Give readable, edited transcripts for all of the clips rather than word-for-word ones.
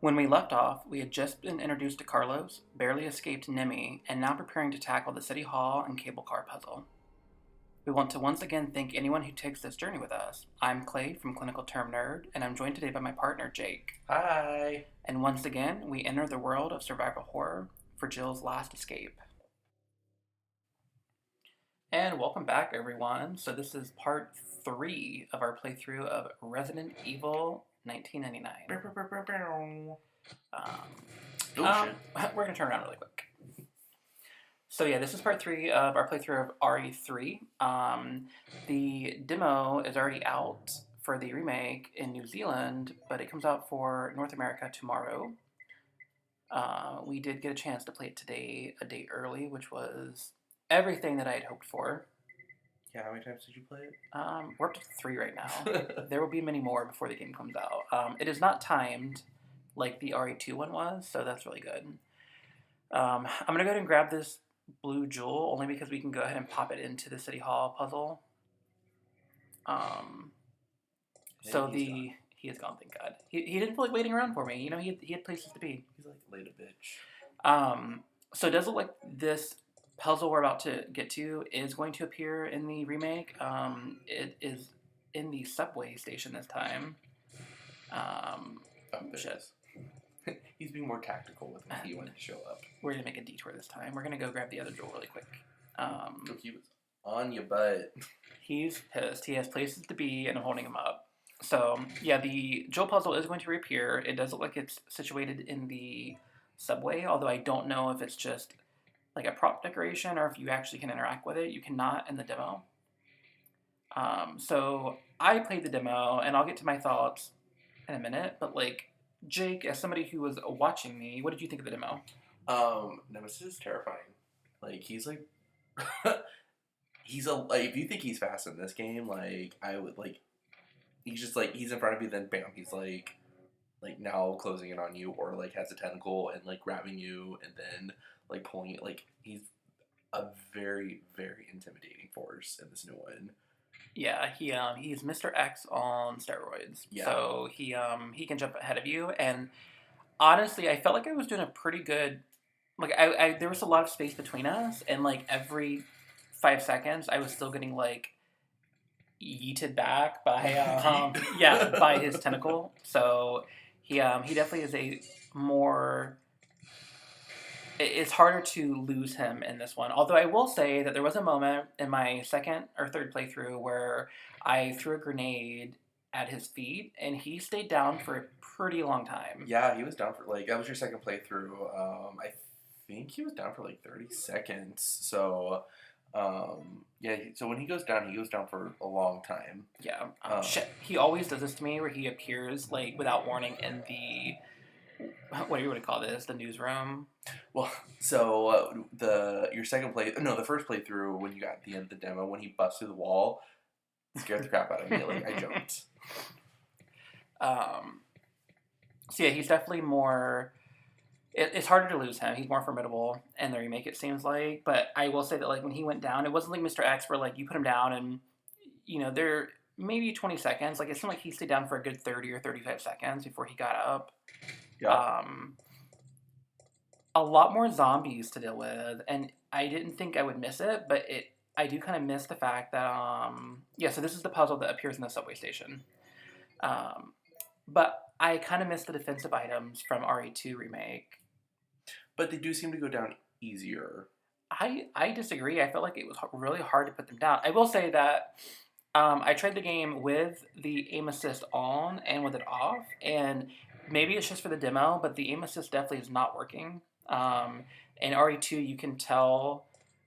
When we left off, we had just been introduced to Carlos, barely escaped Nemi, and now preparing to tackle the City Hall and cable car puzzle. We want to once again thank anyone who takes this journey with us. I'm Clay from Clinical Term Nerd, and I'm joined today by my partner, Jake. Hi. And once again, we enter the world of survival horror for Jill's last escape. And welcome back, everyone. So this is part 3 of our playthrough of Resident Evil 1999. We're going to turn around really quick. So yeah, this is part 3 of our playthrough of RE3. The demo is already out for the remake in New Zealand, but it comes out for North America tomorrow. We did get a chance to play it today, a day early, which was everything that I had hoped for. Yeah, how many times did you play it? We're up to 3 right now. There will be many more before the game comes out. It is not timed like the RE2 one was, so that's really good. I'm going to go ahead and grab this blue jewel, only because we can go ahead and pop it into the City Hall puzzle. He is gone, thank God. He didn't feel like waiting around for me. You know, he had places to be. He's like, later, bitch. So it does look like this puzzle we're about to get to is going to appear in the remake. It is in the subway station this time. Shit. He's being more tactical with when he wanted to show up. We're going to make a detour this time. We're going to go grab the other jewel really quick. He was on your butt. He's pissed. He has places to be, and I'm holding him up. So, yeah, the jewel puzzle is going to reappear. It does look like it's situated in the subway, although I don't know if it's just like a prop decoration or if you actually can interact with it. You cannot in the demo. So I played the demo, and I'll get to my thoughts in a minute, but like, Jake, as somebody who was watching me, what did you think of the demo? Nemesis is terrifying. Like, he's like, if you think he's fast in this game, like, I would, like, he's just like, he's in front of you, then bam, he's like now closing in on you, or like has a tentacle and like grabbing you, and then like pulling it. Like, he's a very, very intimidating force in this new one. Yeah, he's Mr. X on steroids. Yeah. So he can jump ahead of you, and honestly, I felt like I was doing a pretty good. Like I there was a lot of space between us, and like every 5 seconds, I was still getting like yeeted back by by his tentacle. So he definitely is a more. It's harder to lose him in this one. Although I will say that there was a moment in my second or third playthrough where I threw a grenade at his feet, and he stayed down for a pretty long time. Yeah, he was down for like, that was your second playthrough. I think he was down for like 30 seconds. So, yeah, so when he goes down for a long time. Yeah. Shit. He always does this to me where he appears like without warning in the, what do you want to call this? The newsroom. Well, so the first playthrough, when you got the end of the demo, when he busts through the wall, scared the crap out of me. Like, I jumped. So yeah, he's definitely more. It's harder to lose him. He's more formidable in the remake, it seems like. But I will say that like when he went down, it wasn't like Mr. X where like you put him down and there maybe 20 seconds. Like it seemed like he stayed down for a good 30 or 35 seconds before he got up. Yeah. A lot more zombies to deal with, and I didn't think I would miss it, but I do kind of miss the fact that so this is the puzzle that appears in the subway station. But I kind of miss the defensive items from RE2 remake. But they do seem to go down easier. I disagree. I felt like it was really hard to put them down. I will say that I tried the game with the aim assist on and with it off, and maybe it's just for the demo, but the aim assist definitely is not working. In RE2, you can tell,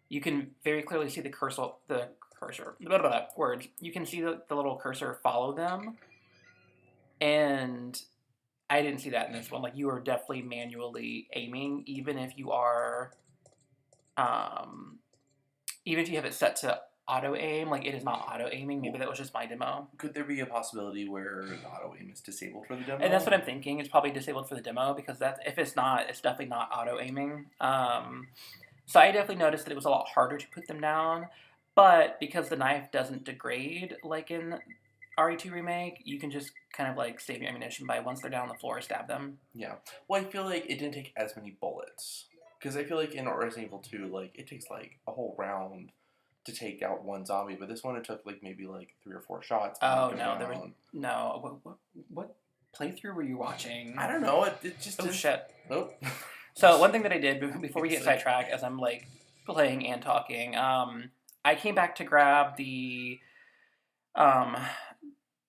you can very clearly see the cursor, words. You can see the little cursor follow them, and I didn't see that in this one. Like, you are definitely manually aiming, even if you are, even if you have it set to auto aim, like it is not auto aiming. Maybe that was just my demo. Could there be a possibility where the auto aim is disabled for the demo? And that's what I'm thinking. It's probably disabled for the demo because if it's not, it's definitely not auto aiming. So I definitely noticed that it was a lot harder to put them down, but because the knife doesn't degrade like in RE2 remake, you can just kind of like save your ammunition by once they're down on the floor, stab them. Yeah. Well, I feel like it didn't take as many bullets. Because I feel like in Resident Evil 2, like, it takes, like, a whole round to take out one zombie. But this one, it took, like, maybe, like, 3 or 4 shots to Oh knock him no, there was down. no. What playthrough were you watching? I don't know. It just Oh didn't... shit. Nope. So one thing that I did before we get sidetracked, as I'm like playing and talking, I came back to grab the um,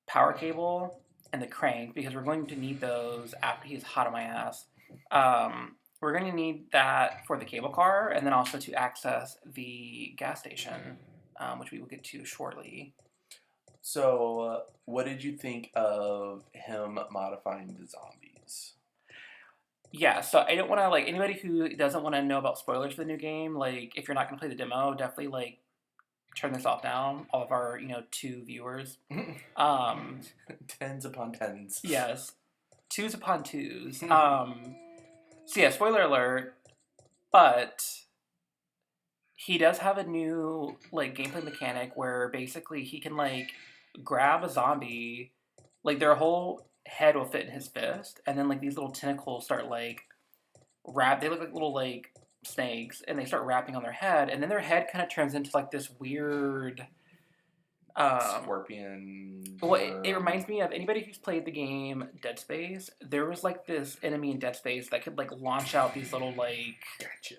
power cable and the crank because we're going to need those after he's hot on my ass. We're going to need that for the cable car and then also to access the gas station, which we will get to shortly. So, what did you think of him modifying the zombies? Yeah, so I don't want to, like, anybody who doesn't want to know about spoilers for the new game, like, if you're not going to play the demo, definitely, like, turn this off now. All of our, 2 viewers. Tens upon tens. Yes. 2s upon 2s. So yeah, spoiler alert, but he does have a new, like, gameplay mechanic where basically he can, like, grab a zombie, like, their whole head will fit in his fist, and then, like, these little tentacles start, like, they look like little, like, snakes, and they start wrapping on their head, and then their head kind of turns into, like, this weird... Scorpion. Well, it reminds me of anybody who's played the game Dead Space. There was, like, this enemy in Dead Space that could, like, launch out these little, like... Gotcha.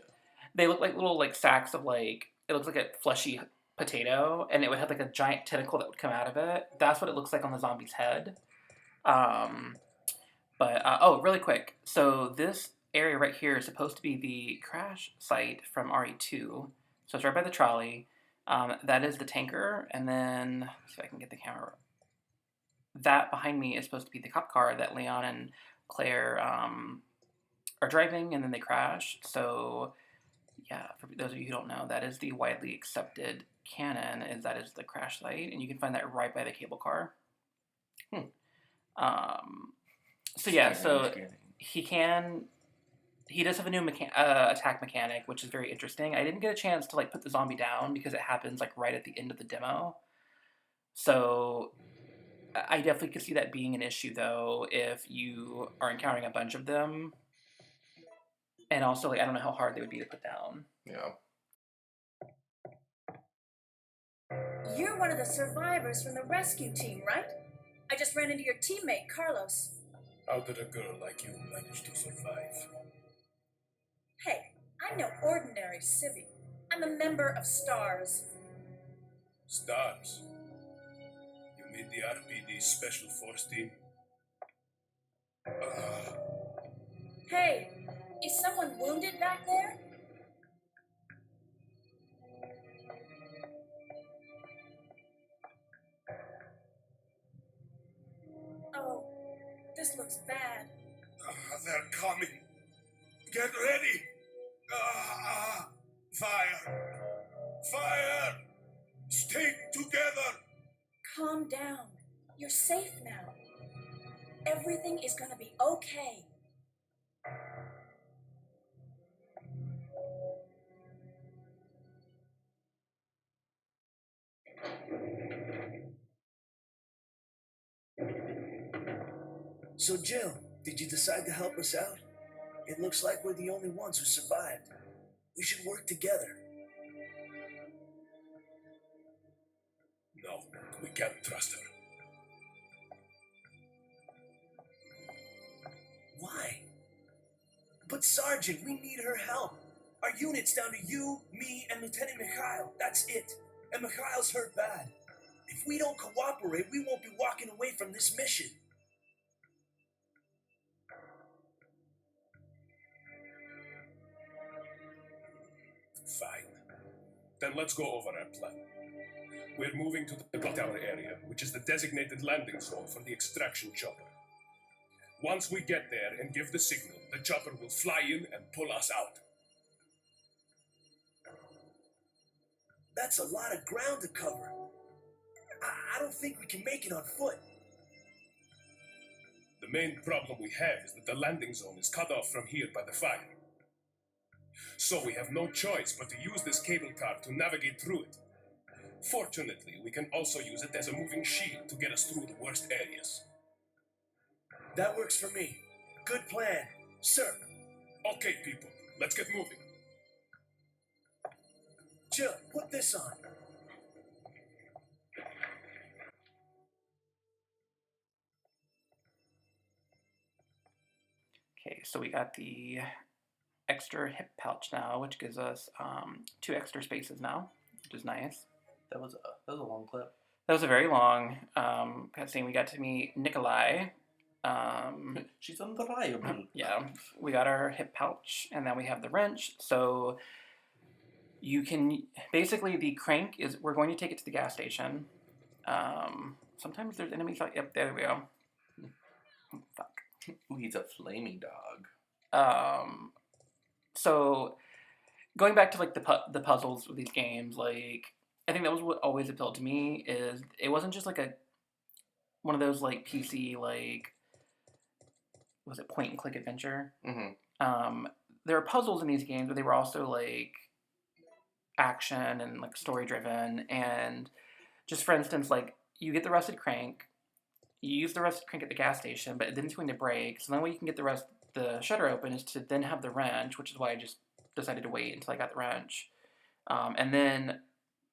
They look like little, like, sacks of, like... It looks like a fleshy potato, and it would have, like, a giant tentacle that would come out of it. That's what it looks like on the zombie's head. Really quick. So this area right here is supposed to be the crash site from RE2. So it's right by the trolley. That is the tanker, and then... Let's see if I can get the camera... That behind me is supposed to be the cop car that Leon and Claire are driving, and then they crash. So, yeah, for those of you who don't know, that is the widely accepted canon, is that is the crash site, and you can find that right by the cable car. So yeah, he does have a new attack mechanic, which is very interesting. I didn't get a chance to, like, put the zombie down because it happens, like, right at the end of the demo. So I definitely could see that being an issue, though, if you are encountering a bunch of them. And also, like, I don't know how hard they would be to put down. Yeah. You're one of the survivors from the rescue team, right? I just ran into your teammate, Carlos. How did a girl like you manage to survive? Hey, I'm no ordinary civvy. I'm a member of STARS. Stars. You mean the RPD Special Force Team? Hey, is someone wounded back there? Oh, this looks bad. They're coming. Get ready. Fire. Fire. Stay together. Calm down. You're safe now. Everything is gonna be okay. So, Jill, did you decide to help us out? It looks like we're the only ones who survived. We should work together. No, we can't trust her. Why? But, Sergeant, we need her help. Our unit's down to you, me, and Lieutenant Mikhail. That's it. And Mikhail's hurt bad. If we don't cooperate, we won't be walking away from this mission. Fine. Then let's go over our plan. We're moving to the bell tower area, which is the designated landing zone for the extraction chopper. Once we get there and give the signal, the chopper will fly in and pull us out. That's a lot of ground to cover. I don't think we can make it on foot. The main problem we have is that the landing zone is cut off from here by the fire. So we have no choice but to use this cable car to navigate through it. Fortunately, we can also use it as a moving shield to get us through the worst areas. That works for me. Good plan, sir. Okay, people, let's get moving. Jill, put this on. Okay, so we got the extra hip pouch now, which gives us 2 extra spaces now, which is nice. That was a long clip. That was a very long cutscene. We got to meet Nikolai. She's unreliable. Yeah, we got our hip pouch, and then we have the wrench. So you can basically the crank is we're going to take it to the gas station. Sometimes there's enemies like yep, there we go. Fuck. Ooh, he's a flaming dog. So going back to like the puzzles with these games, like I think that was what always appealed to me is it wasn't just like one of those like PC like was it point and click adventure. Mm-hmm. There are puzzles in these games, but they were also like action and like story driven. And just for instance, like you get the rusted crank, you use the rusted crank at the gas station, but then it's going to break. So the only way you can get the shutter open is to then have the wrench, which is why I just decided to wait until I got the wrench. And then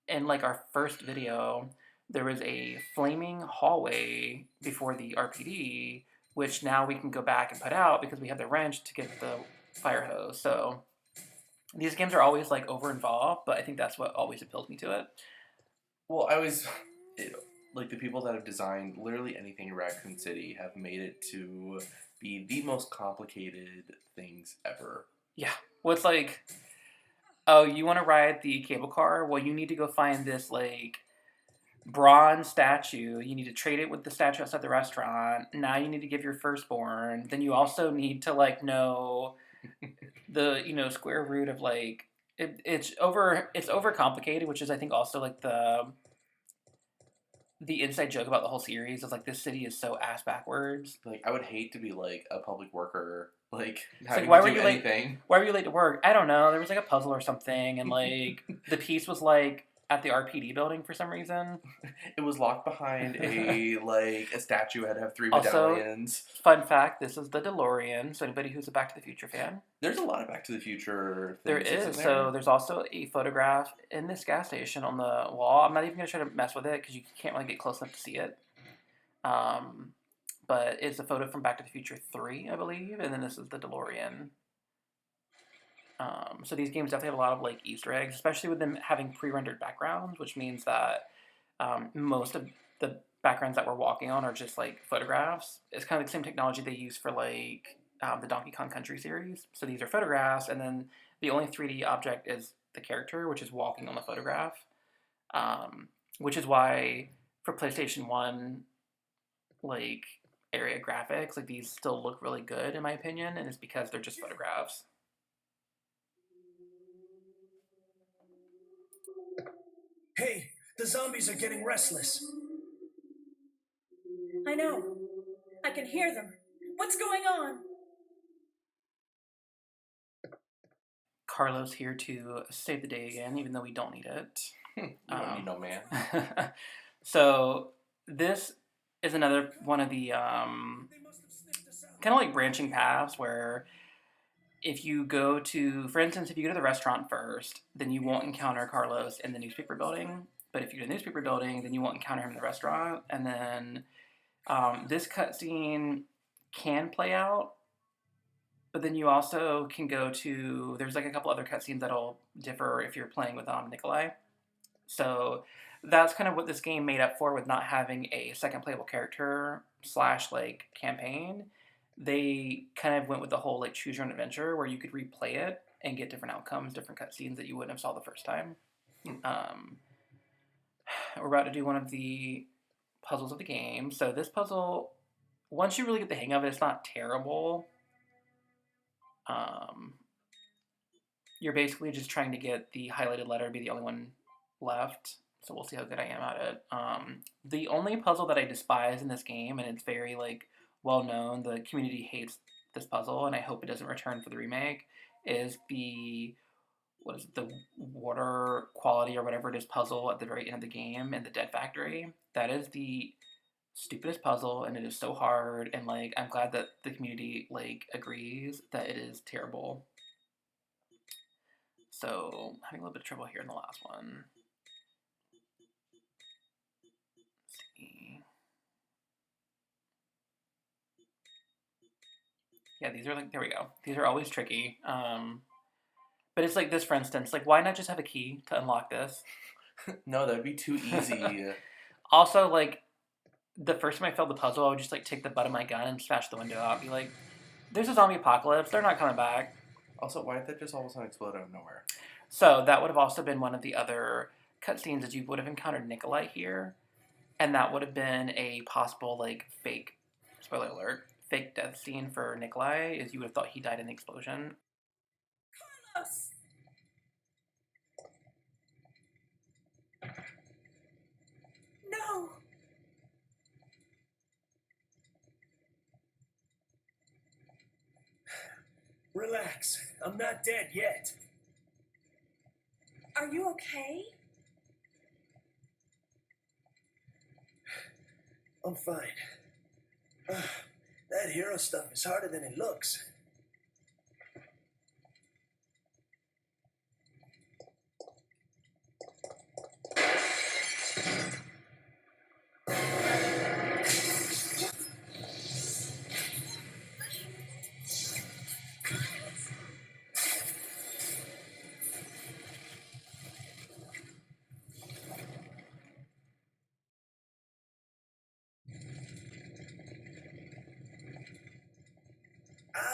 in like our first video, there was a flaming hallway before the RPD, which now we can go back and put out because we have the wrench to get the fire hose. So these games are always like over involved, but I think that's what always appealed me to it. Well, like the people that have designed literally anything in Raccoon City have made it to be the most complicated things ever. Yeah. Well, it's like, oh, you want to ride the cable car? Well, you need to go find this like bronze statue. You need to trade it with the statue outside the restaurant. Now you need to give your firstborn. Then you also need to like know the square root of like it's over complicated, which is I think also like the inside joke about the whole series is like this city is so ass backwards. Like I would hate to be like a public worker, like It's having like why to were do you anything. late? Why were you late to work? I don't know. There was like a puzzle or something, and like the piece was like at the RPD building for some reason. It was locked behind a statue had to have 3 Also, medallions. Fun fact: this is the DeLorean. So anybody who's a Back to the Future fan, There's a lot of Back to the Future there things. Isn't is. there? So there's also a photograph in this gas station on the wall. I'm not even gonna try to mess with it because you can't really get close enough to see it. But it's a photo from Back to the Future 3, I believe, and then this is the DeLorean. So these games definitely have a lot of like Easter eggs, especially with them having pre-rendered backgrounds, which means that most of the backgrounds that we're walking on are just like photographs. It's kind of the same technology they use for like the Donkey Kong Country series. So these are photographs, and then the only 3D object is the character, which is walking on the photograph. Which is why for PlayStation 1, like area graphics, like these still look really good in my opinion, and it's because they're just photographs. Hey, the zombies are getting restless. I know. I can hear them. What's going on? Carlos here to save the day again, even though we don't need it. You don't need no man. So this is another one of the kind of like branching paths where if you go to, for instance, if you go to the restaurant first, then you won't encounter Carlos in the newspaper building. But if you go to the newspaper building, then you won't encounter him in the restaurant. And then this cutscene can play out, but then you also can go to, there's like a couple other cutscenes that'll differ if you're playing with Nikolai. So that's kind of what this game made up for with not having a second playable character / like campaign. They kind of went with the whole like choose your own adventure where you could replay it and get different outcomes, different cutscenes that you wouldn't have saw the first time. We're about to do one of the puzzles of the game. So this puzzle, once you really get the hang of it, it's not terrible. You're basically just trying to get the highlighted letter be the only one left. So we'll see how good I am at it. The only puzzle that I despise in this game, and it's very like well known, the community hates this puzzle, and I hope it doesn't return for the remake, is the what is it, the water quality or whatever it is puzzle at the very end of the game in the Dead Factory. That is the stupidest puzzle, and it is so hard. And like, I'm glad that the community like agrees that it is terrible. So having a little bit of trouble here in the last one. Let's see. Yeah, these are like, there we go. These are always tricky. But it's like this, for instance, like why not just have a key to unlock this? No, that'd be too easy. Also, like the first time I failed the puzzle, I would just like take the butt of my gun and smash the window out. Be like, "There's a zombie apocalypse. They're not coming back." Also, why did that just all of a sudden explode out of nowhere? So that would have also been one of the other cutscenes that you would have encountered Nikolai here, and that would have been a possible like fake, spoiler alert, fake death scene for Nikolai. Is you would have thought he died in the explosion. Carlos! No! Relax. I'm not dead yet. Are you okay? I'm fine. That hero stuff is harder than it looks.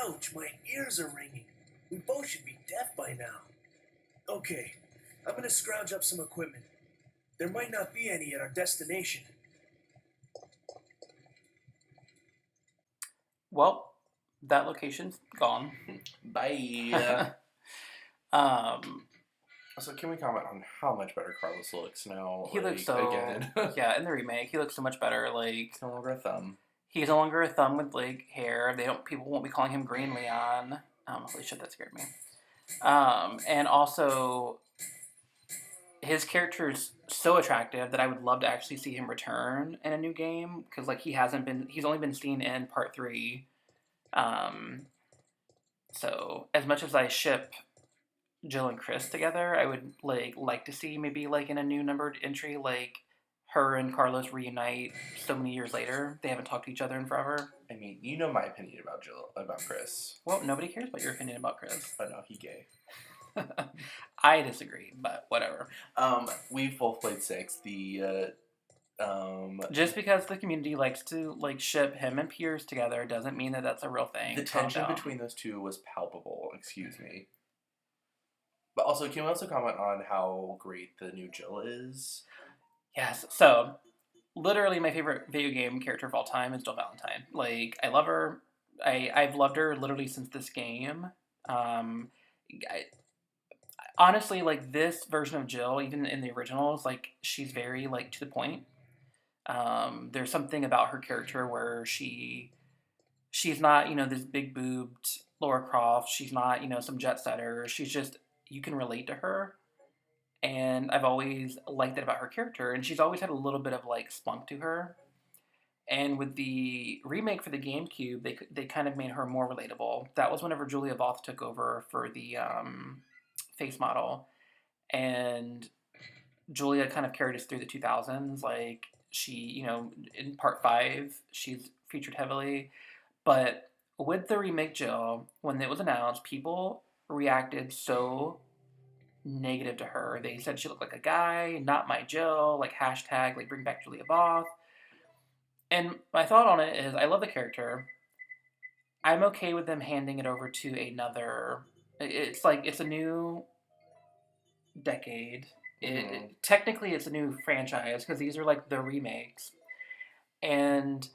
Ouch, my ears are ringing. We both should be deaf by now. Okay, I'm gonna scrounge up some equipment. There might not be any at our destination. Well, that location's gone. Bye. um, So can we comment on how much better Carlos looks now? he looks so again. yeah, in the remake, he looks so much better. Like It's no longer a thumb. he's no longer a thumb with like hair. People won't be calling him Green Leon. Holy shit, that scared me. And also his character is so attractive that I would love to actually see him return in a new game because like he's only been seen in part 3. So as much as I ship Jill and Chris together, I would like to see maybe like in a new numbered entry like her and Carlos reunite so many years later. They haven't talked to each other in forever. I mean, you know my opinion about Chris. Well, nobody cares about your opinion about Chris. Oh no, he gay. I disagree, but whatever. We've both played 6. Just because the community likes to like ship him and Piers together doesn't mean that that's a real thing. The Calm tension down. between those two was palpable. Excuse me. But also, can we also comment on how great the new Jill is? Yes. So, literally, my favorite video game character of all time is Jill Valentine. Like, I love her. I've loved her literally since this game. Honestly, like this version of Jill, even in the originals, like she's very like to the point. There's something about her character where she's not this big boobed Laura Croft. She's not some jet setter. She's just you can relate to her, and I've always liked that about her character. And she's always had a little bit of like spunk to her. And with the remake for the GameCube, they kind of made her more relatable. That was whenever Julia Voth took over for the face model, and Julia kind of carried us through the 2000s. Like she, in part 5, she's featured heavily, but with the remake Jill, when it was announced, people reacted so negative to her. They said she looked like a guy, not my Jill, like hashtag like bring back Julia Voth. And my thought on it is I love the character. I'm okay with them handing it over to another. It's like it's a new decade. Technically it's a new franchise because these are like the remakes. And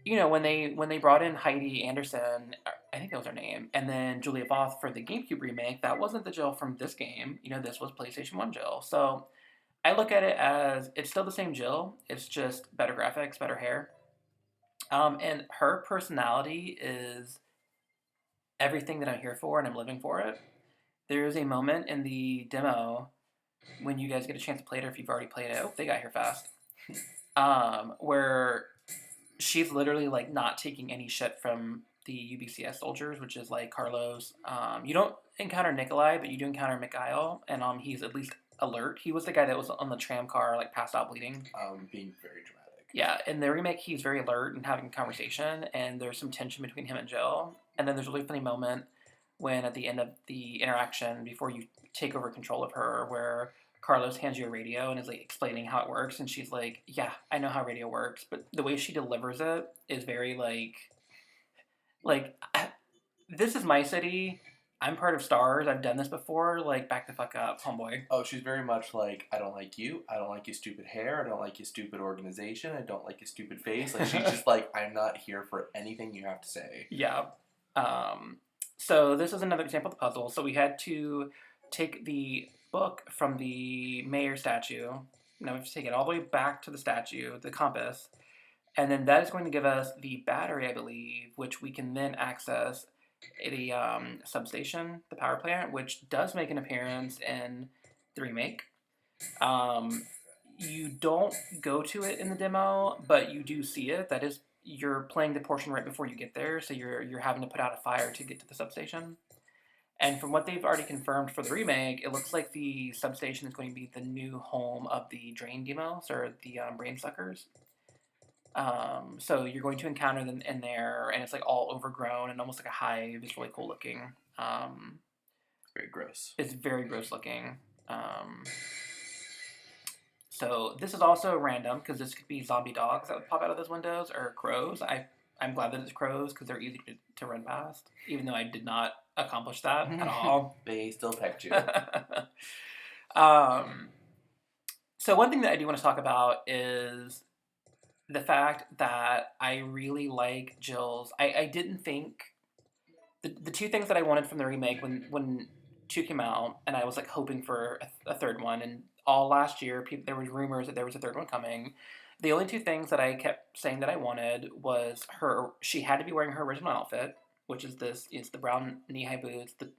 when they brought in Heidi Anderson, I think that was her name, and then Julia Voth for the GameCube remake, that wasn't the Jill from this game. This was PlayStation 1 Jill. So I look at it as it's still the same Jill. It's just better graphics, better hair. And her personality is everything that I'm here for, and I'm living for it. There is a moment in the demo when you guys get a chance to play it, or if you've already played it. Oh, they got here fast. Where she's literally like not taking any shit from the UBCS soldiers, which is like Carlos. You don't encounter Nikolai, but you do encounter Mikhail, and he's at least alert. He was the guy that was on the tram car, like passed out bleeding. Being very dramatic. Yeah, in the remake, he's very alert and having a conversation, and there's some tension between him and Jill. And then there's a really funny moment when at the end of the interaction, before you take over control of her, where Carlos hands you a radio and is like explaining how it works, and she's like, "Yeah, I know how radio works," but the way she delivers it is very like, this is my city. I'm part of Stars. I've done this before. Like, back the fuck up, homeboy. Oh, she's very much like, I don't like you. I don't like your stupid hair. I don't like your stupid organization. I don't like your stupid face. Like, she's just like, I'm not here for anything you have to say. Yeah. So this is another example of the puzzle. So we had to take the book from the mayor statue. Now we have to take it all the way back to the statue, the compass. And then that is going to give us the battery, I believe, which we can then access the substation, the power plant, which does make an appearance in the remake. You don't go to it in the demo, but you do see it. That is, you're playing the portion right before you get there, so you're having to put out a fire to get to the substation. And from what they've already confirmed for the remake, it looks like the substation is going to be the new home of the drain demos, or the brain suckers. So you're going to encounter them in there, and it's like all overgrown and almost like a hive. It's really cool looking. Very gross. It's very gross looking. So this is also random, because this could be zombie dogs that would pop out of those windows, or crows. I'm glad that it's crows, because they're easy to run past, even though I did not accomplish that at all. They still pecked you. So one thing that I do want to talk about is the fact that I really like Jill's. I didn't think the two things that I wanted from the remake when 2 came out, and I was like hoping for a third one, and all last year there was rumors that there was a third one coming. The only 2 things that I kept saying that I wanted was she had to be wearing her original outfit, which is the brown knee-high boots, the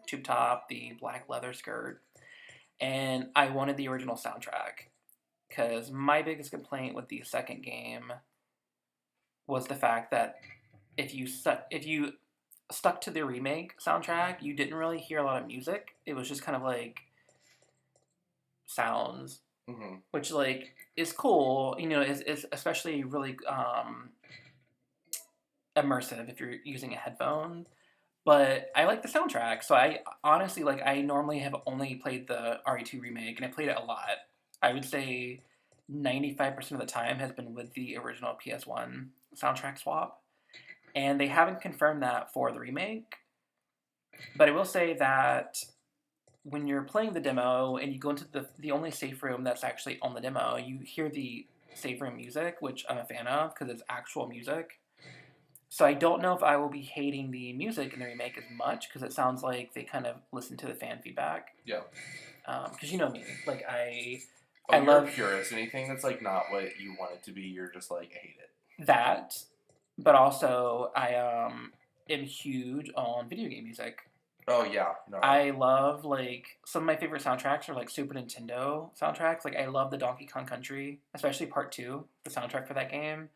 tube top, the black leather skirt, and I wanted the original soundtrack. Because my biggest complaint with the second game was the fact that if you stuck to the remake soundtrack, you didn't really hear a lot of music. It was just kind of like sounds, which like is cool. You know, is especially really immersive if you're using a headphone. But I like the soundtrack, so I honestly I normally have only played the RE2 remake, and I played it a lot. I would say 95% of the time has been with the original PS1 soundtrack swap. And they haven't confirmed that for the remake. But I will say that when you're playing the demo and you go into the only safe room that's actually on the demo, you hear the safe room music, which I'm a fan of because it's actual music. So I don't know if I will be hating the music in the remake as much, because it sounds like they kind of listen to the fan feedback. Yeah. Because you know me, like I you're love a purist. Anything that's like not what you want it to be, you're just like, I hate it. that. But also, I am huge on video game music. Oh yeah, no. I love some of my favorite soundtracks are like Super Nintendo soundtracks. Like I love the Donkey Kong Country, especially Part 2, the soundtrack for that game.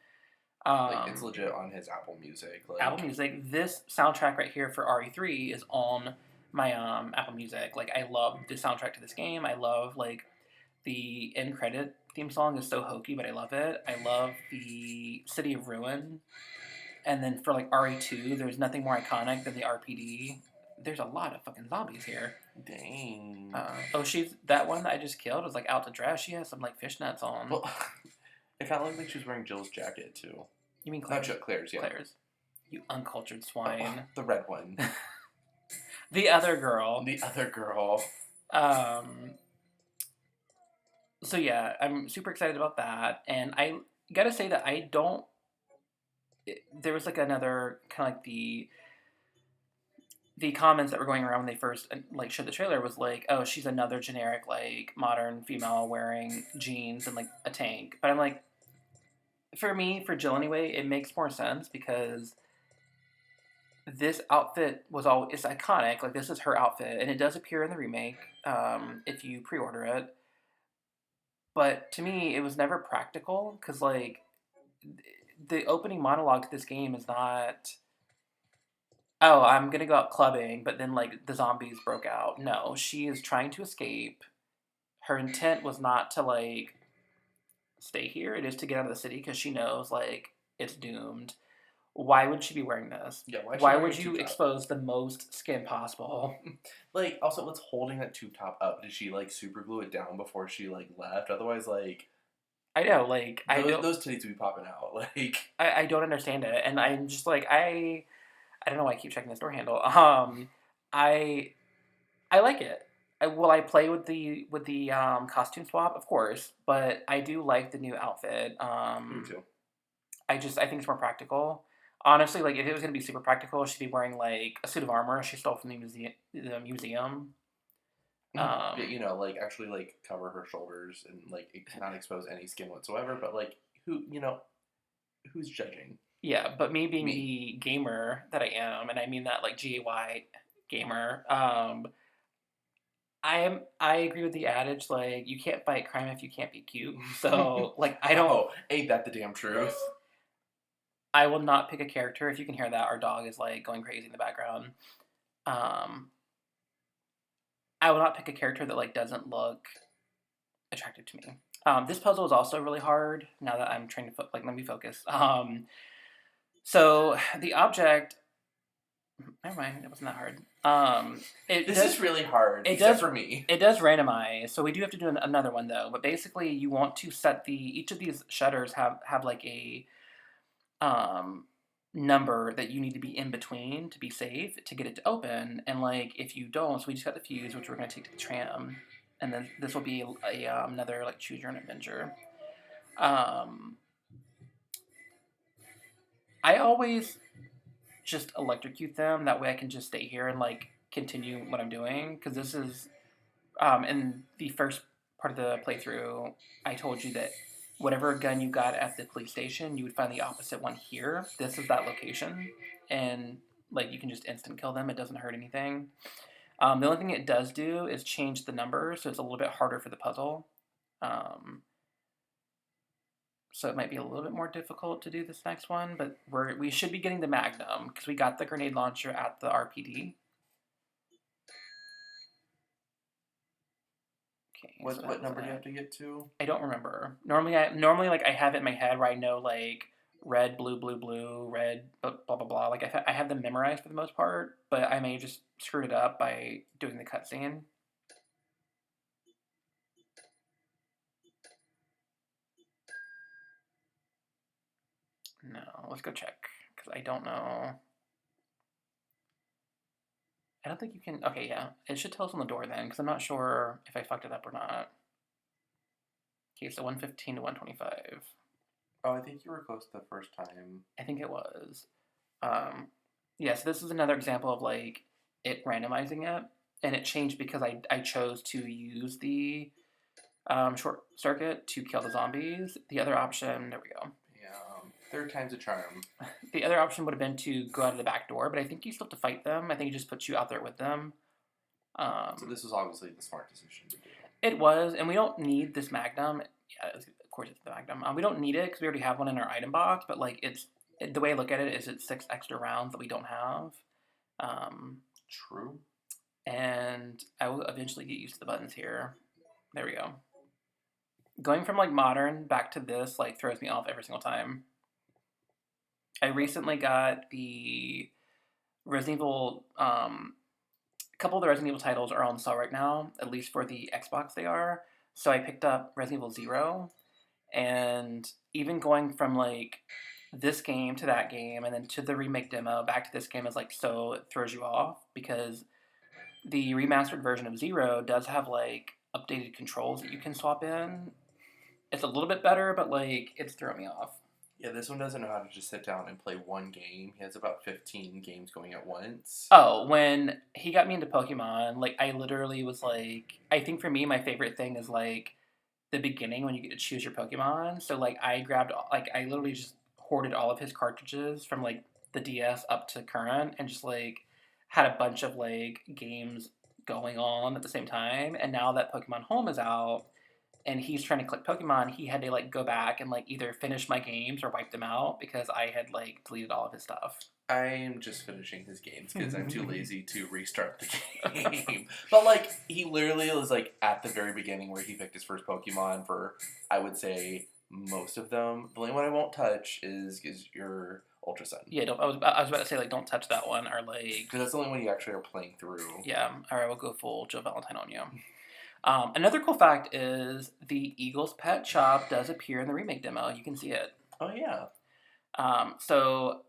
It's legit on his Apple Music. Apple Music. This soundtrack right here for RE3 is on my Apple Music. Like I love the soundtrack to this game. I love the end credit theme song is so hokey, but I love it. I love the City of Ruin. And then for RE2, there's nothing more iconic than the RPD. There's a lot of fucking zombies here. Dang. She's that one that I just killed was out to dress. She has some fishnets on. Well, it kind of looked like she was wearing Jill's jacket too. You mean Claire's? Not Claire's, yeah. Claire's. You uncultured swine. The red one. The other girl. The other girl. So yeah, I'm super excited about that, and I gotta say that I don't. There was another kind of the comments that were going around when they first showed the trailer was oh, she's another generic modern female wearing jeans and a tank. But I'm for me, for Jill anyway, it makes more sense because this outfit was all it's iconic. Like this is her outfit, and it does appear in the remake if you pre-order it. But to me, it was never practical because like the opening monologue to this game is not, oh, I'm gonna go out clubbing, but then like the zombies broke out. No, she is trying to escape. Her intent was not to like stay here. It is to get out of the city because she knows like it's doomed. Why would she be wearing this? Yeah, why is she Why wearing would a you tube top? expose the most skin possible? Like, also, what's holding that tube top up? Did she like super glue it down before she like left? Otherwise, like I know, like those titties would be popping out. Like, I don't understand it, and I'm just like I don't know why I keep checking this door handle. I I like it. Will I play with the costume swap? Of course, but I do like the new outfit. me too. I think it's more practical. Honestly, like if it was gonna be super practical, she'd be wearing like a suit of armor she stole from the museum. The museum. But, you know, like actually like cover her shoulders and like not expose any skin whatsoever. But like, who's judging? Yeah, but me being Me. the gamer that I am, and I mean that like GAY gamer, I agree with the adage like you can't fight crime if you can't be cute. So like I don't Oh, ain't that the damn truth? I will not pick a character. If you can hear that, our dog is like going crazy in the background. Um, I will not pick a character that like doesn't look attractive to me. This puzzle is also really hard. Now that I'm trying to like let me focus. So the object. Never mind, it wasn't that hard. It This does, is really hard, it except does for me. it does randomize. So we do have to do another one though. But basically, you want to set each of these shutters have like a um, number that you need to be in between to be safe to get it to open. And like if you don't, so we just got the fuse, which we're gonna take to the tram, and then this will be another like choose your own adventure. Um, I always just electrocute them. That way I can just stay here and like continue what I'm doing because this is in the first part of the playthrough. I told you that whatever gun you got at the police station, you would find the opposite one here. This is that location, and like you can just instant kill them. It doesn't hurt anything. The only thing it does do is change the number, so it's a little bit harder for the puzzle. Um, so it might be a little bit more difficult to do this next one, but we should be getting the Magnum because we got the grenade launcher at the RPD. Okay, so that What was number do you that. have to get to? I don't remember. Normally like I have it in my head where I know like red, blue, blue, blue, red, blah blah blah. Blah. Like I have them memorized for the most part, but I may have just screwed it up by doing the cutscene. No, let's go check because I don't know. I don't think you can. Okay, yeah, it should tell us on the door then because I'm not sure if I fucked it up or not. Okay, so 115 to 125. Oh, I think you were close the first time. I think it was. Yeah, so this is another example of like it randomizing it, and it changed because I chose to use the short circuit to kill the zombies. The other option, there we go. Yeah, third time's a charm. The other option would have been to go out of the back door, but I think you still have to fight them. I think it just puts you out there with them. So this was obviously the smart decision to do. It was, and we don't need this Magnum. Yeah, of course it's the Magnum. We don't need it because we already have one in our item box. But like, the way I look at it is it's 6 extra rounds that we don't have. True. And I will eventually get used to the buttons here. There we go. Going from like modern back to this like throws me off every single time. I recently got the Resident Evil. A couple of the Resident Evil titles are on sale right now, at least for the Xbox they are. So I picked up Resident Evil 0, and even going from like this game to that game and then to the remake demo back to this game is like so it throws you off because the remastered version of 0 does have like updated controls that you can swap in. It's a little bit better, but like it's throwing me off. Yeah, this one doesn't know how to just sit down and play one game. He has about 15 games going at once. Oh, when he got me into Pokemon, like I literally was like, I think for me my favorite thing is like the beginning when you get to choose your Pokemon. So like I grabbed like I literally just hoarded all of his cartridges from like the DS up to current and just like had a bunch of like games going on at the same time. And now that Pokemon Home is out and he's trying to collect Pokemon, he had to like go back and like either finish my games or wipe them out because I had like deleted all of his stuff. I'm just finishing his games because I'm too lazy to restart the game. But like, he literally was like at the very beginning where he picked his first Pokemon for, I would say, most of them. The only one I won't touch is your Ultra Sun. Yeah, I was about to say like don't touch that one or like Because that's the only one you actually are playing through. yeah. All right, we'll go full Joe Valentine on you. Another cool fact is the Eagle's Pet Shop does appear in the remake demo. You can see it. Oh yeah. So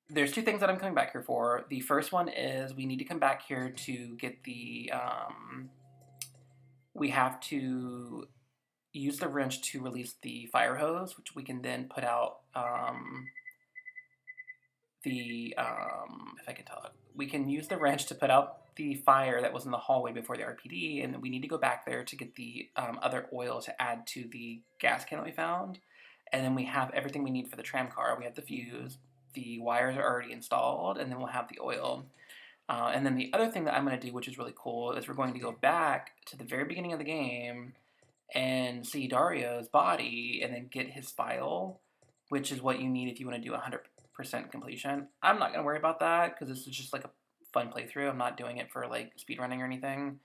there's two things that I'm coming back here for. The first one is we need to come back here to get the. We have to use the wrench to release the fire hose, which we can then put out if I can talk, we can use the wrench to put out the fire that was in the hallway before the RPD, and we need to go back there to get the other oil to add to the gas can that we found. And then we have everything we need for the tram car. We have the fuse, the wires are already installed, and then we'll have the oil. And then the other thing that I'm going to do, which is really cool, is we're going to go back to the very beginning of the game and see Dario's body and then get his file, which is what you need if you want to do 100% completion. I'm not going to worry about that because this is just like a fun playthrough. I'm not doing it for like speedrunning or anything.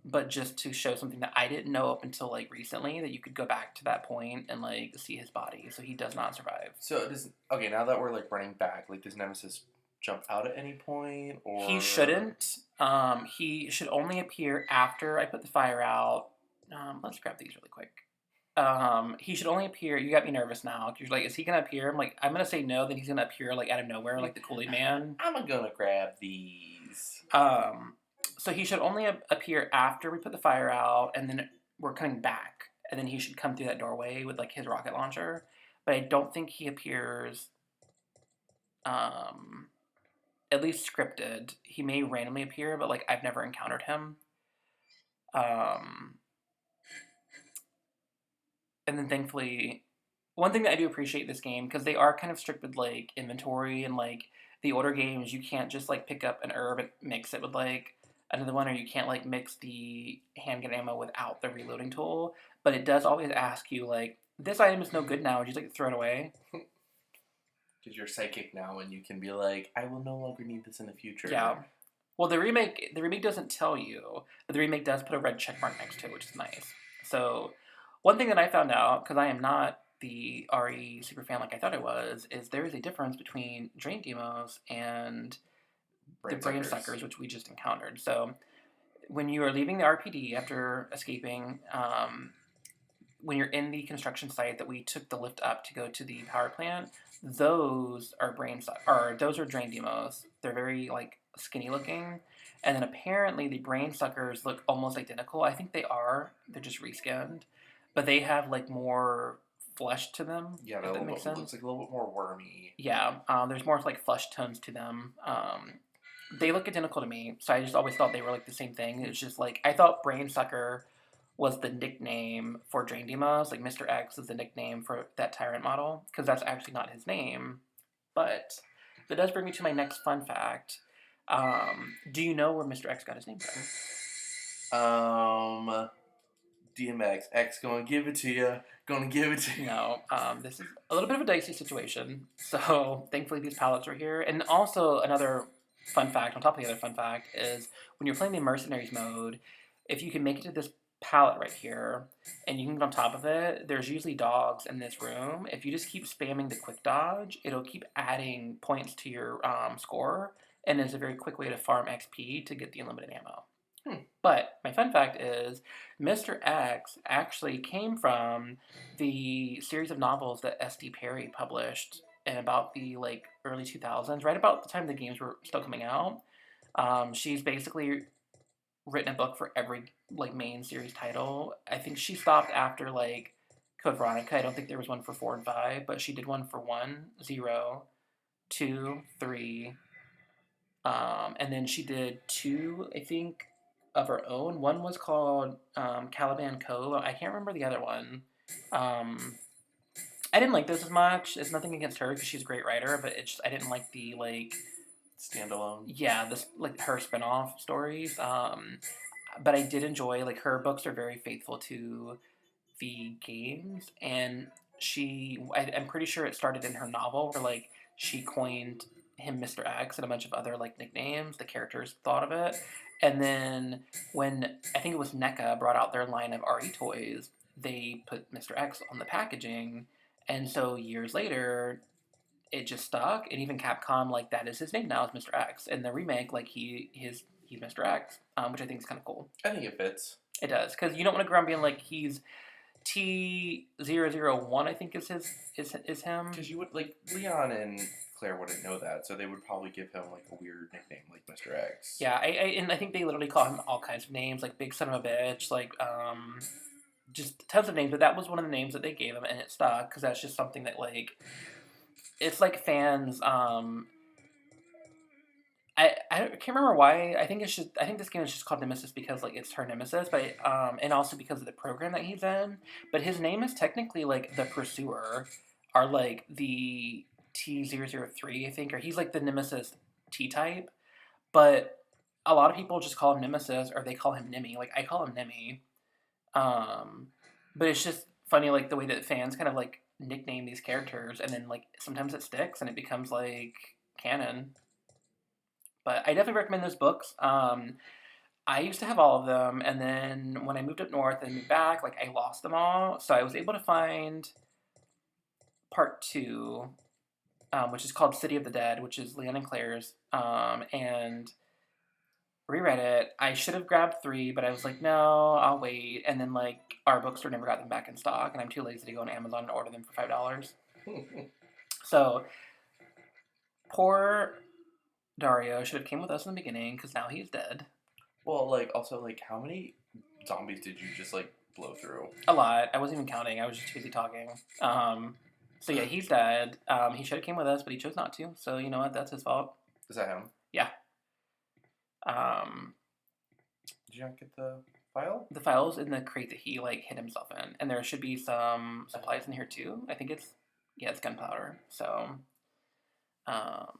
But just to show something that I didn't know up until like recently, that you could go back to that point and like see his body. So he does not survive. So okay, now that we're like running back, like does Nemesis jump out at any point, or he shouldn't. He should only appear after I put the fire out. Let's grab these really quick. He should only appear. You got me nervous now. You're like, is he gonna appear? I'm like, I'm gonna say no. Then he's gonna appear like out of nowhere, like the Kool-Aid Man. I'm gonna grab these. So he should only appear after we put the fire out, and then we're coming back, and then he should come through that doorway with like his rocket launcher. But I don't think he appears. At least scripted. He may randomly appear, but like I've never encountered him. And then thankfully, one thing that I do appreciate this game, because they are kind of strict with like inventory and like the older games, you can't just like pick up an herb and mix it with like another one, or you can't like mix the handgun ammo without the reloading tool. But it does always ask you like, this item is no good now. Would you like to throw it away? Because you're psychic now, and you can be like, I will no longer need this in the future. Yeah. Well, the remake doesn't tell you, but the remake does put a red check mark next to it, which is nice. So, one thing that I found out, because I am not the RE super fan like I thought I was, is there is a difference between Drain Demos and the Brain Suckers, which we just encountered. So, when you are leaving the RPD after escaping, when you're in the construction site that we took the lift up to go to the power plant, those are those are Drain Demos. They're very like skinny looking, and then apparently the Brain Suckers look almost identical. I think they are. They're just reskinned, but they have like more flesh to them. Yeah, if that makes sense. Looks like a little bit more wormy. Yeah, there's more like flesh tones to them. They look identical to me, so I just always thought they were like the same thing. It's just like I thought Brain Sucker was the nickname for Drain Demos. Like Mr. X is the nickname for that Tyrant model, because that's actually not his name. But that does bring me to my next fun fact. Do you know where Mr. X got his name from? DMX. X gonna give it to you. Gonna give it to you. No, this is a little bit of a dicey situation. So thankfully these pallets are here. And also another fun fact, on top of the other fun fact, is when you're playing the Mercenaries mode, if you can make it to this pallet right here, and you can get on top of it, there's usually dogs in this room. If you just keep spamming the quick dodge, it'll keep adding points to your score, and it's a very quick way to farm XP to get the unlimited ammo. But my fun fact is, Mr. X actually came from the series of novels that S.D. Perry published in about the like early 2000s, right about the time the games were still coming out. She's basically written a book for every like main series title. I think she stopped after like Code Veronica. I don't think there was one for 4 and 5, but she did one for 1, 0, 2, 3, and then she did 2, I think, of her own. One was called Caliban Cove. I can't remember the other one. I didn't like this as much. It's nothing against her because she's a great writer, but I didn't like the like Standalone. yeah this like her spinoff stories. But I did enjoy like her books are very faithful to the games, and I'm pretty sure it started in her novel where like she coined him Mr. X and a bunch of other like nicknames. The characters thought of it, and then when I think it was NECA brought out their line of RE toys, they put Mr. X on the packaging, and so years later it just stuck. And even Capcom like that is his name now is Mr. X. In the remake, like he's Mr. X, which I think is kind of cool. I think it fits. It does because you don't want to go around being like he's T001, I think is him. Because you would like Leon and Claire wouldn't know that, so they would probably give him like a weird nickname like Mr. X. Yeah, and I think they literally call him all kinds of names like Big Son of a Bitch, like just tons of names. But that was one of the names that they gave him, and it stuck because that's just something that like it's like fans. I can't remember why. I think this game is just called Nemesis because like it's her nemesis, but and also because of the program that he's in. But his name is technically like the Pursuer, or like the T003, I think, or he's like the Nemesis T type. But a lot of people just call him Nemesis, or they call him Nemi. Like I call him Nemi. But it's just funny like the way that fans kind of like nickname these characters, and then like sometimes it sticks and it becomes like canon. But I definitely recommend those books. I used to have all of them, and then when I moved up north and moved back, like I lost them all. So I was able to find part two, which is called City of the Dead, which is Leon and Claire's, and reread it. I should have grabbed three, but I was like, no, I'll wait. And then like our bookstore never got them back in stock, and I'm too lazy to go on Amazon and order them for $5. So poor Dario should have came with us in the beginning because now he's dead. Well, like also like how many zombies did you just like blow through? A lot. I wasn't even counting. I was just too busy talking. So yeah, he's dead. He should have came with us, but he chose not to. So you know what? That's his fault. Is that him? Yeah. Did you not get the file? The file's in the crate that he like hid himself in, and there should be some supplies in here too. I think it's gunpowder. So, I'll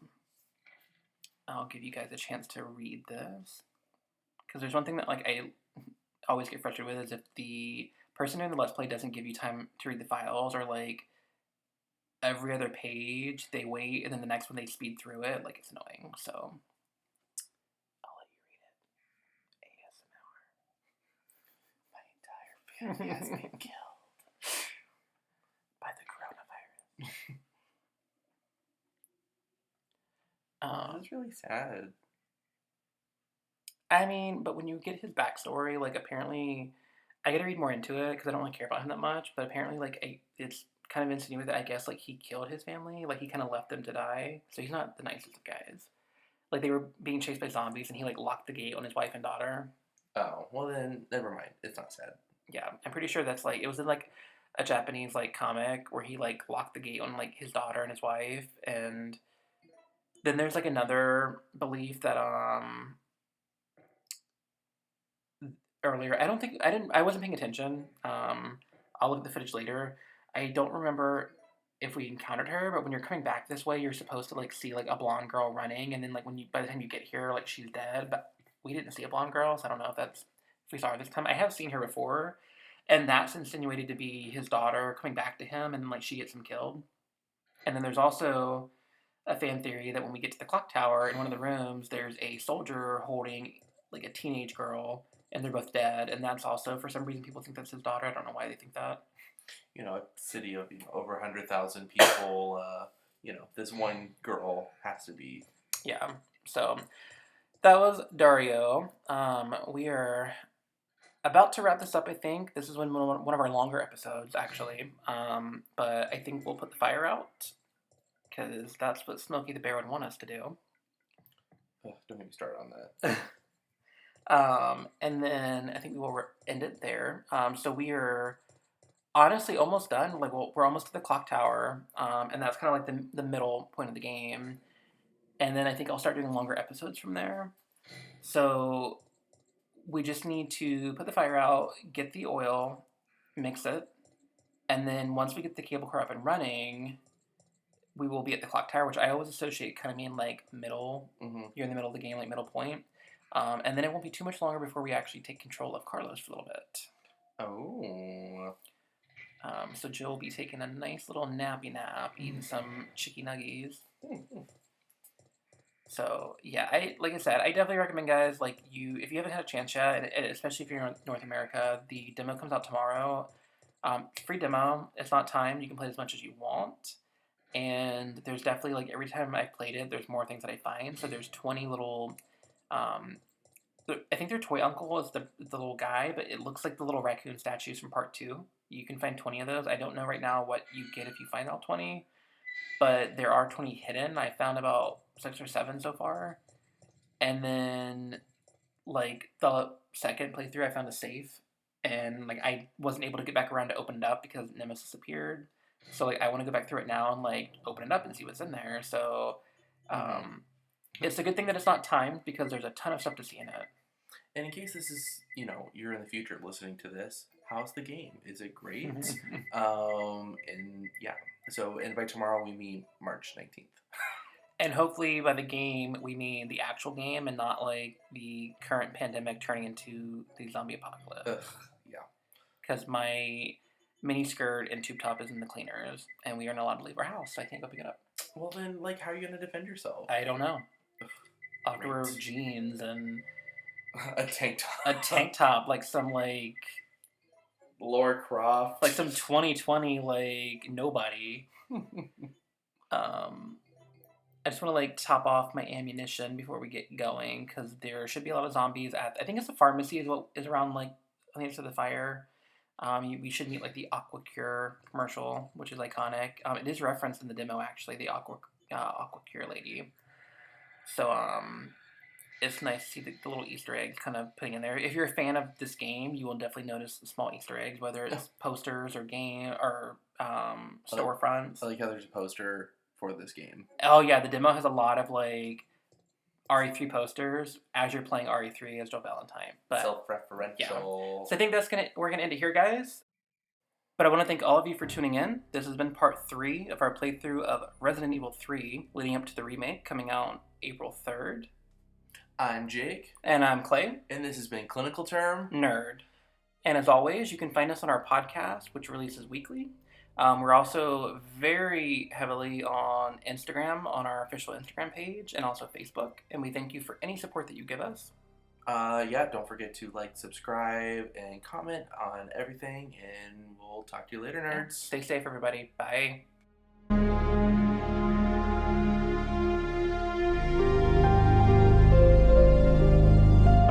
give you guys a chance to read this because there's one thing that like I always get frustrated with is if the person doing the Let's Play doesn't give you time to read the files, or like every other page they wait and then the next one they speed through it. Like it's annoying. So I'll let you read it. ASMR. My entire family has been killed by the coronavirus. That's really sad. I mean, but when you get his backstory, like apparently, I gotta read more into it because I don't really care about him that much. But apparently, like it's kind of insinuated that I guess like he killed his family, like he kind of left them to die. So he's not the nicest of guys. Like they were being chased by zombies, and he like locked the gate on his wife and daughter. Oh well, then never mind. It's not sad. Yeah, I'm pretty sure that's like it was in like a Japanese like comic where he like locked the gate on like his daughter and his wife, and then there's like another belief that earlier. I wasn't paying attention. I'll look at the footage later. I don't remember if we encountered her, but when you're coming back this way, you're supposed to like see like a blonde girl running, and then like by the time you get here, like she's dead. But we didn't see a blonde girl, so I don't know if we saw her this time. I have seen her before, and that's insinuated to be his daughter coming back to him, and then like she gets him killed. And then there's also a fan theory that when we get to the clock tower in one of the rooms, there's a soldier holding like a teenage girl, and they're both dead. And that's also, for some reason, people think that's his daughter. I don't know why they think that. You know, a city of over 100,000 people. This one girl has to be. Yeah. So that was Dario. We are about to wrap this up. I think this is one of our longer episodes, actually. But I think we'll put the fire out because that's what Smokey the Bear would want us to do. Ugh, don't get me started on that. And then I think we will end it there. So we are honestly almost done. Like we're almost to the clock tower, and that's kind of like the middle point of the game. And then I think I'll start doing longer episodes from there. So we just need to put the fire out, get the oil, mix it, And then once we get the cable car up and running, we will be at the clock tower, which I always associate kind of mean like middle. Mm-hmm. You're in the middle of the game, like middle point. And then it won't be too much longer before we actually take control of Carlos for a little bit. Oh. So Jill will be taking a nice little nappy nap, eating some chicky nuggies. Mm-hmm. So yeah, like I said, I definitely recommend, guys, like if you haven't had a chance yet, and especially if you're in North America, the demo comes out tomorrow. It's a free demo. It's not timed. You can play as much as you want. And there's definitely, like, every time I've played it, there's more things that I find. So there's 20 little, I think their toy uncle is the little guy, but it looks like the little raccoon statues from part 2. You can find 20 of those. I don't know right now what you get if you find all 20, but there are 20 hidden. I found about 6 or 7 so far. And then, like, the second playthrough, I found a safe, and, like, I wasn't able to get back around to open it up because Nemesis appeared. So, like, I want to go back through it now and, like, open it up and see what's in there. So, it's a good thing that it's not timed because there's a ton of stuff to see in it. And in case this is, you're in the future listening to this, how's the game? Is it great? And yeah, and by tomorrow we mean March 19th. And hopefully by the game, we mean the actual game and not, like, the current pandemic turning into the zombie apocalypse. Yeah. Because my mini skirt and tube top is in the cleaners, and we aren't allowed to leave our house, so I can't go pick it up. Well, then, like, how are you going to defend yourself? I don't know. I'll have to wear jeans and a tank top. A tank top, like some, like, Laura Croft. like some 2020, like, nobody. I just want to, like, top off my ammunition before we get going, because there should be a lot of zombies at, I think it's the pharmacy is what is around, like, on the other side of the fire. We should meet, like, the Aqua Cure commercial, which is iconic. It is referenced in the demo, actually, the Aqua Cure lady. So, it's nice to see the little Easter eggs kind of putting in there. If you're a fan of this game, you will definitely notice the small Easter eggs, whether it's posters or game or storefronts. I like how there's a poster for this game. Oh yeah, the demo has a lot of, like, RE3 posters as you're playing RE3 as Joe Valentine. But self-referential. Yeah. So I think we're gonna end it here, guys. But I want to thank all of you for tuning in. This has been part 3 of our playthrough of Resident Evil 3, leading up to the remake coming out April 3rd. I'm Jake. And I'm Clay. And this has been Clinical Term Nerd. And as always, you can find us on our podcast, which releases weekly. We're also very heavily on Instagram, on our official Instagram page, and also Facebook. And we thank you for any support that you give us. Don't forget to like, subscribe, and comment on everything. And we'll talk to you later, nerds. Stay safe, everybody. Bye.